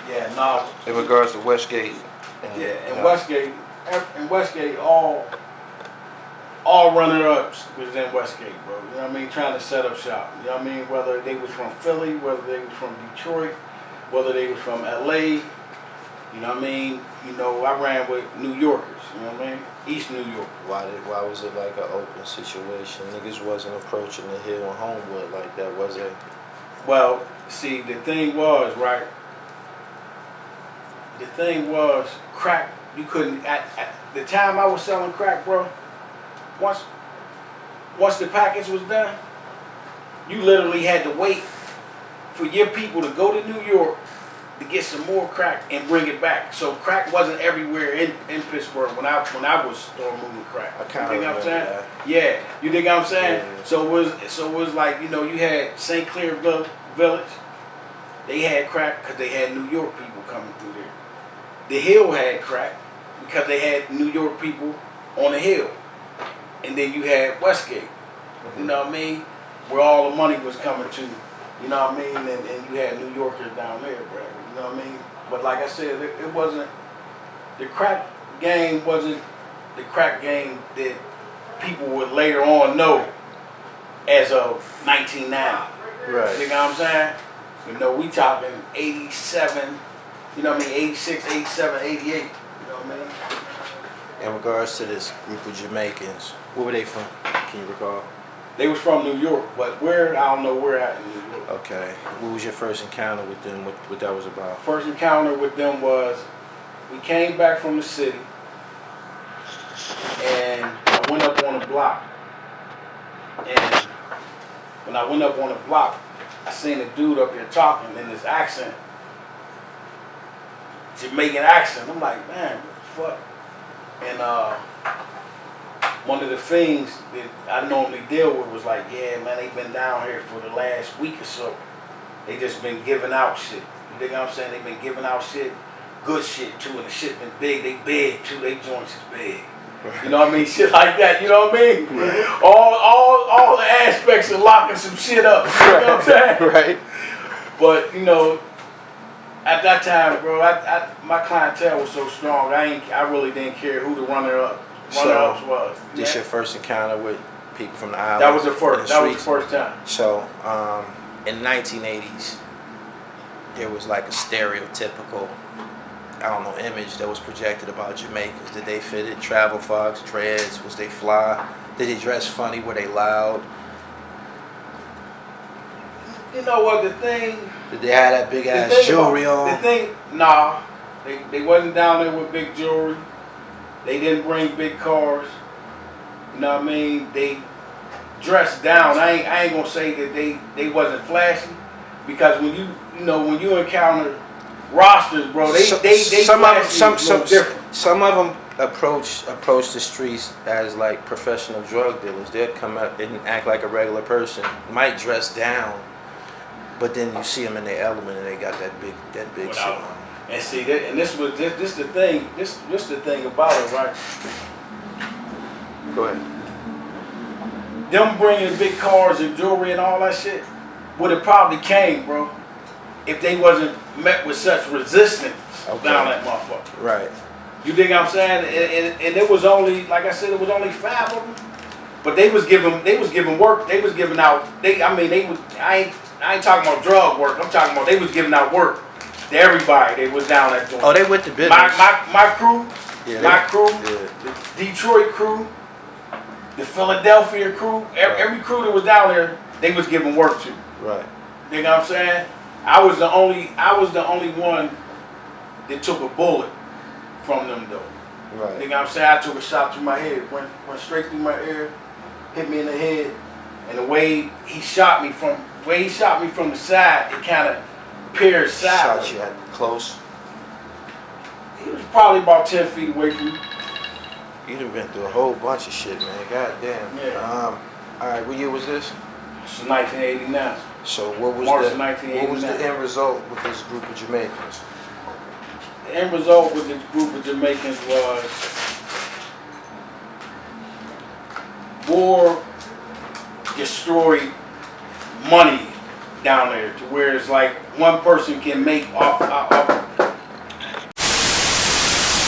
Yeah, no. In regards to Westgate. Yeah, in Westgate, all runner-ups was in Westgate, bro. You know what I mean? Trying to set up shop. You know what I mean? Whether they was from Philly, whether they was from Detroit, whether they was from LA. You know what I mean? You know, I ran with New Yorkers. You know what I mean? East New York. Why was it like an open situation? Niggas wasn't approaching the hill in Homewood like that, was it? Well, see, the thing was, right? The thing was, crack, you couldn't, at the time I was selling crack, bro, once the package was done, you literally had to wait for your people to go to New York to get some more crack and bring it back. So crack wasn't everywhere in Pittsburgh when I was moving crack. I kind of remember that. Yeah, you think I'm saying? Yeah. So it was like, you know, you had St. Clair Village. They had crack because they had New York people coming through there. The Hill had crack because they had New York people on the Hill. And then you had Westgate, you know what I mean? Where all the money was coming to, you know what I mean? And you had New Yorkers down there, bro, you know what I mean? But like I said, it wasn't, the crack game wasn't the crack game that people would later on know as of 1990. Right. You know what I'm saying? You know, we talking 87, you know what I mean, 86, 87, 88, you know what I mean? In regards to this group of Jamaicans, where were they from? Can you recall? They was from New York, but where, I don't know where at in New York. Okay. What was your first encounter with them? What that was about? First encounter with them was, we came back from the city, and I went up on the block. And when I went up on the block, I seen a dude up there talking in this accent, Jamaican accent. I'm like, man, what the fuck? And one of the things that I normally deal with was like, yeah, man, they've been down here for the last week or so. They just been giving out shit. You think what I'm saying? They've been giving out shit, good shit too, and the shit been big. They big too. They joints is big. You know what I mean? Shit like that. You know what I mean? Right. All the aspects of locking some shit up. You know what I'm saying? Right. But you know, at that time, bro, my clientele was so strong. I really didn't care who the runner-ups was. This your first encounter with people from the island? That was the first. That was the first time. So, in the 1980s, there was like a stereotypical, I don't know, image that was projected about Jamaicans. Did they fit it? Travel fogs, dreads? Was they fly? Did they dress funny? Were they loud? You know what, the thing... Did they have that big ass jewelry on? The thing, nah. They wasn't down there with big jewelry. They didn't bring big cars. You know what I mean? They dressed down. I ain't gonna say that they wasn't flashy, because when you encounter rosters, bro, they different. Some of them approach the streets as like professional drug dealers. They'll come up and act like a regular person, might dress down, but then you see them in their element and they got that big shit on. And see, this the thing. This the thing about it, right? Go ahead. Them bringing big cars and jewelry and all that shit would have probably came, bro, if they wasn't met with such resistance down that motherfucker. Right. You think I'm saying? And it was only, like I said, it was only 5 of them. But they was giving work. They was giving out. I ain't talking about drug work. I'm talking about they was giving out work to everybody. They was down that joint. Oh, they with the business. My crew, yeah, the Detroit crew, the Philadelphia crew, every crew that was down there, they was giving work to. Right. You know what I'm saying? I was the only one that took a bullet from them though. Right. You know what I'm saying? I took a shot through my head, went straight through my ear, hit me in the head, and the way he shot me from the side, it kind of pierced sideways. Shot you at close? He was probably about 10 feet away from me. You done been through a whole bunch of shit, man. God damn. Yeah. All right, what year was this? This is 1989. So what was March the 1989. what was the end result with this group of Jamaicans? The end result with this group of Jamaicans was war, destroyed money down there, to where it's like one person can make off